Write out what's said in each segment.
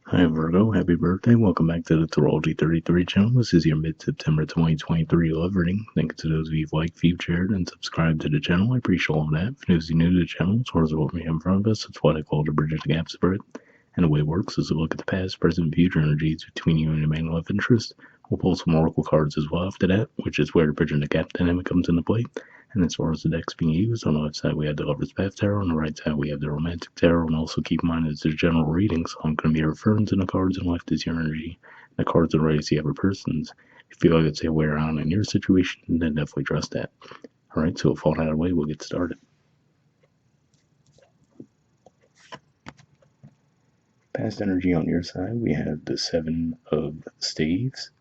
Hi Virgo, happy birthday. Welcome back to the Astrology 33 channel. This is your mid-September 2023 love reading. Thank you to those of you who've liked, viewed, shared, and subscribed to the channel. I appreciate all of that. If you're new to the channel, as far as what we have in front of us, it's what I call the Bridge the Gap spread. And the way it works is to look at the past, present, future energies between you and your main love interest. We'll pull some oracle cards as well after that, which is where the Bridge the Gap dynamic comes into play. And as far as the decks being used, on the left side we have the Lover's Path Tarot, on the right side we have the Romantic Tarot, and also keep in mind it's a general reading, so I'm going to be referring to the cards on the left as your energy, the cards on the right is the other person's. If you feel like it's a way around in your situation, then definitely trust that. Alright, so with all that out of the way, we'll get started. Past energy on your side, we have the Seven of Staves.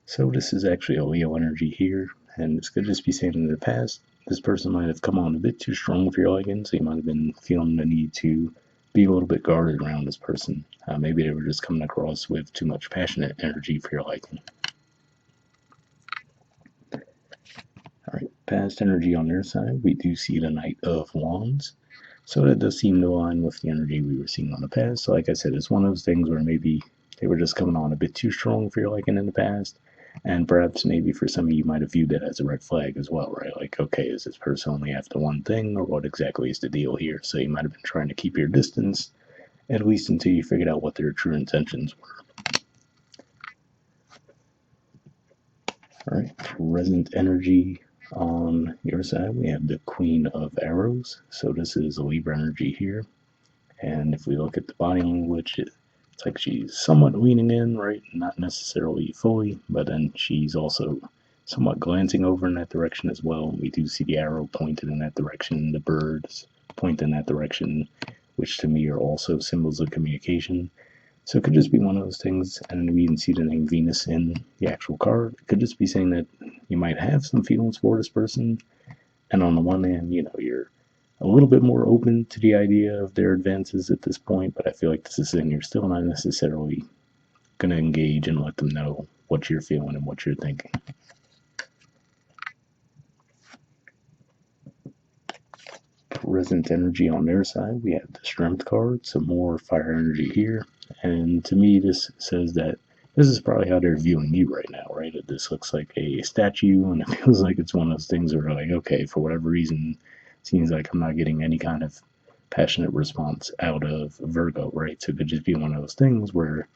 So this is actually a Leo energy here, and this could just be saying in the past, this person might have come on a bit too strong for your liking, so you might have been feeling the need to be a little bit guarded around this person. Maybe they were just coming across with too much passionate energy for your liking. Alright, past energy on their side, we do see the Knight of Wands. So that does seem to align with the energy we were seeing on the past. So like I said, it's one of those things where maybe they were just coming on a bit too strong for your liking in the past. And perhaps maybe for some of you might have viewed that as a red flag as well, right? Like, okay, is this person only after one thing, or what exactly is the deal here? So you might have been trying to keep your distance, at least until you figured out what their true intentions were. All right, present energy on your side, we have the Queen of Arrows. So this is Libra energy here. And if we look at the body language, it's like she's somewhat leaning in, right? Not necessarily fully, but then she's also somewhat glancing over in that direction as well. We do see the arrow pointed in that direction, the birds point in that direction, which to me are also symbols of communication. So it could just be one of those things, and we even see the name Venus in the actual card. It could just be saying that you might have some feelings for this person, and on the one hand, you're a little bit more open to the idea of their advances at this point, but I feel like this is saying you're still not necessarily going to engage and let them know what you're feeling and what you're thinking. Present energy on their side, we have the Strength card, some more fire energy here, and to me this says that this is probably how they're viewing you right now, right? This looks like a statue, and it feels like it's one of those things where like, okay, for whatever reason, it seems like I'm not getting any kind of passionate response out of Virgo, right? So it could just be one of those things where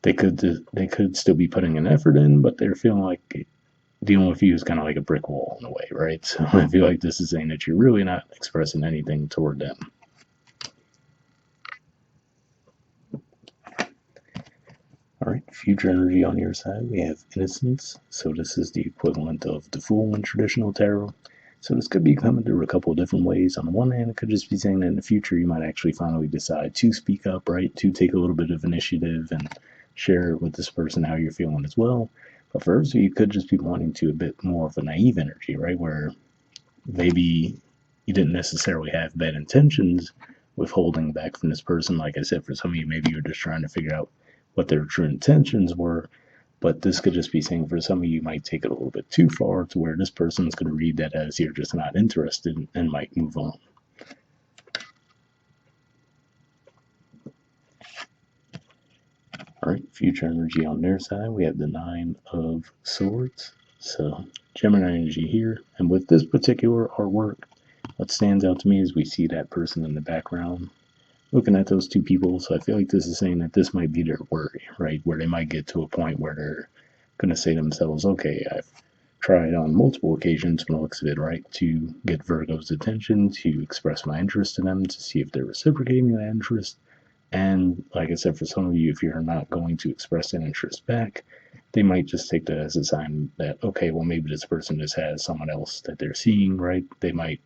they could still be putting an effort in, but they're feeling like dealing with you is kind of like a brick wall in a way, right? So I feel like this is saying that you're really not expressing anything toward them. All right, future energy on your side, we have Innocence. So this is the equivalent of the Fool in traditional tarot. So this could be coming through a couple of different ways. On the one hand, it could just be saying that in the future you might actually finally decide to speak up, right? To take a little bit of initiative and share with this person how you're feeling as well. But for others, you could just be wanting to a bit more of a naive energy, right? Where maybe you didn't necessarily have bad intentions with holding back from this person. Like I said, for some of you, maybe you're just trying to figure out what their true intentions were. But this could just be saying for some of you might take it a little bit too far to where this person's going to read that as you're just not interested and might move on. All right, future energy on their side, we have the Nine of Swords. So Gemini energy here. And with this particular artwork, what stands out to me is we see that person in the background looking at those two people. So I feel like this is saying that this might be their worry, right? Where they might get to a point where they're going to say to themselves, okay, I've tried on multiple occasions from the looks of it, right, to get Virgo's attention, to express my interest in them, to see if they're reciprocating that interest. And like I said, for some of you, if you're not going to express that interest back, they might just take that as a sign that, okay, well, maybe this person just has someone else that they're seeing, right? They might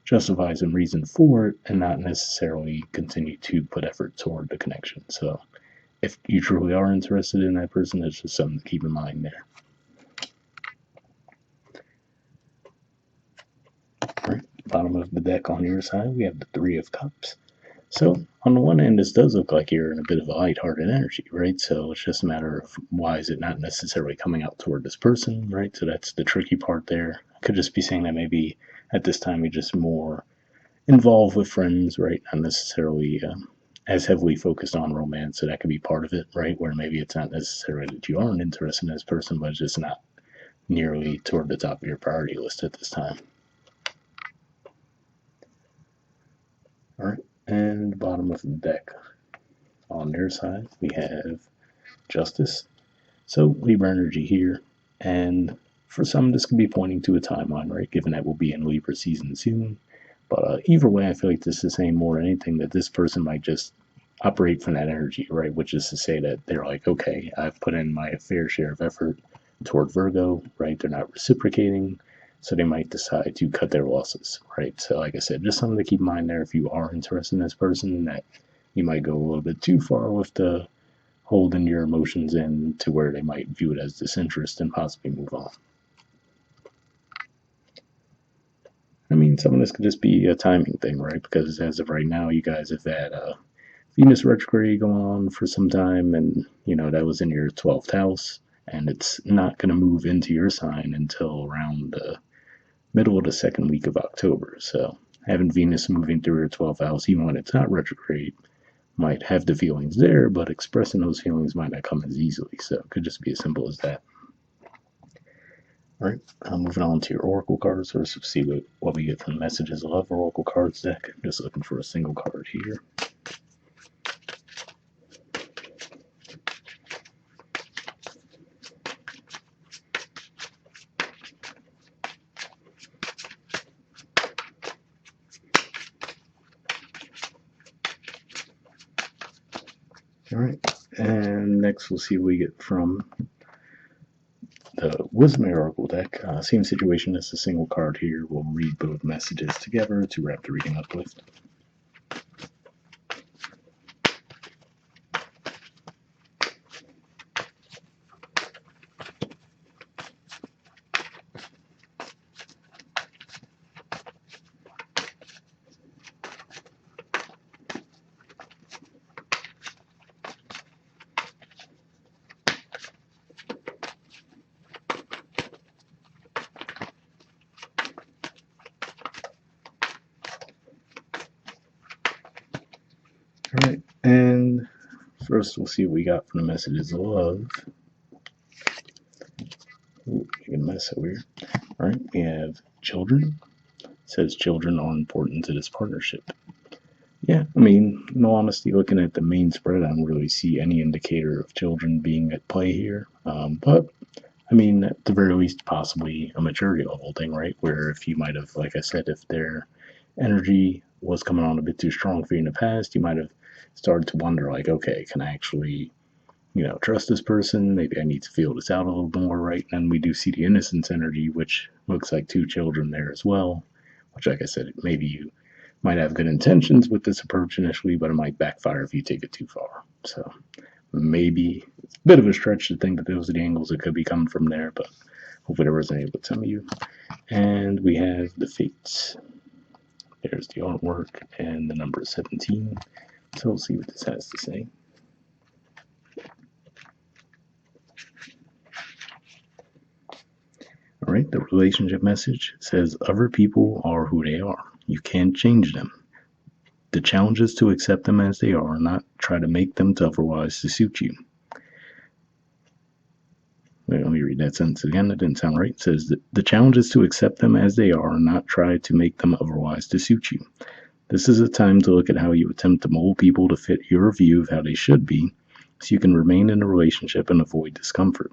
justify some reason for it and not necessarily continue to put effort toward the connection. So if you truly are interested in that person, that's just something to keep in mind there. All right, bottom of the deck on your side, we have the Three of Cups. So on the one hand, this does look like you're in a bit of a lighthearted energy, right? So it's just a matter of why is it not necessarily coming out toward this person, right? So that's the tricky part there. I could just be saying that maybe at this time you're just more involved with friends, right? Not necessarily as heavily focused on romance, so that could be part of it, right? Where maybe it's not necessarily that you aren't interested in this person, but it's just not nearly toward the top of your priority list at this time. All right, and the bottom of the deck on their side, we have Justice. So Libra energy here, and for some, this could be pointing to a timeline, right? Given that we'll be in Libra season soon. But either way, I feel like this is saying more than anything that this person might just operate from that energy, right? Which is to say that they're like, okay, I've put in my fair share of effort toward Virgo, right? They're not reciprocating, so they might decide to cut their losses, right? So, like I said, just something to keep in mind there if you are interested in this person, that you might go a little bit too far with the holding your emotions in to where they might view it as disinterest and possibly move on. I mean, some of this could just be a timing thing, right? Because as of right now, you guys have had Venus retrograde going on for some time, and that was in your 12th house, and it's not going to move into your sign until around the middle of the second week of October. So having Venus moving through your 12th house, even when it's not retrograde, might have the feelings there, but expressing those feelings might not come as easily. So it could just be as simple as that. All right, moving on to your oracle cards. Let's see what we get from the Messages of Love Oracle cards deck. I'm just looking for a single card here. All right, and next we'll see what we get from the Wisdom Oracle deck. Same situation as the single card here. We'll read both messages together to wrap the reading up with. All right, and first we'll see what we got from the Messages of Love. Ooh, making a mess over here. All right, we have children. It says children are important to this partnership. Yeah, I mean, in all honesty, looking at the main spread, I don't really see any indicator of children being at play here. But I mean, at the very least, possibly a maturity level thing, right? Where if you might have, like I said, if their energy was coming on a bit too strong for you in the past, you might have started to wonder, like, okay, can I actually, trust this person? Maybe I need to feel this out a little bit more, right? And we do see the innocence energy, which looks like two children there as well, which, like I said, maybe you might have good intentions with this approach initially, but it might backfire if you take it too far. So maybe it's a bit of a stretch to think that those are the angles that could be coming from there, but hopefully that resonated with some of you. And we have the fates. There's the artwork and the number 17. So we'll see what this has to say. All right, the relationship message says other people are who they are. You can't change them. The challenge is to accept them as they are, not try to make them otherwise to suit you. Wait, let me read that sentence again. That didn't sound right. It says that the challenge is to accept them as they are, not try to make them otherwise to suit you. This is a time to look at how you attempt to mold people to fit your view of how they should be, so you can remain in a relationship and avoid discomfort.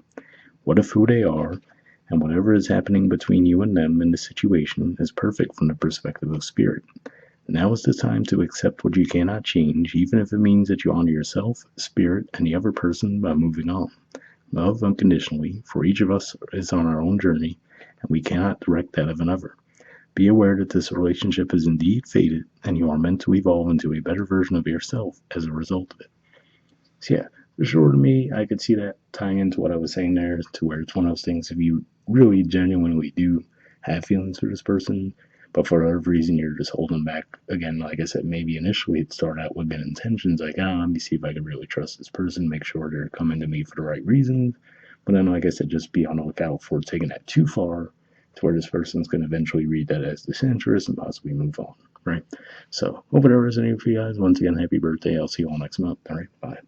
What if who they are, and whatever is happening between you and them in the situation, is perfect from the perspective of spirit? Now is the time to accept what you cannot change, even if it means that you honor yourself, spirit, and the other person by moving on. Love unconditionally, for each of us is on our own journey, and we cannot direct that of another. Be aware that this relationship is indeed fated, and you are meant to evolve into a better version of yourself as a result of it. So yeah, for sure to me, I could see that tying into what I was saying there, to where it's one of those things, if you really genuinely do have feelings for this person, but for whatever reason you're just holding back, again, like I said, maybe initially it started out with good intentions, like, let me see if I can really trust this person, make sure they're coming to me for the right reasons. But then, like I said, just be on the lookout for taking that too far to where this person's going to eventually read that as disinterest and possibly move on, right? So, hope it resonated for you guys. Once again, happy birthday. I'll see you all next month. All right, bye.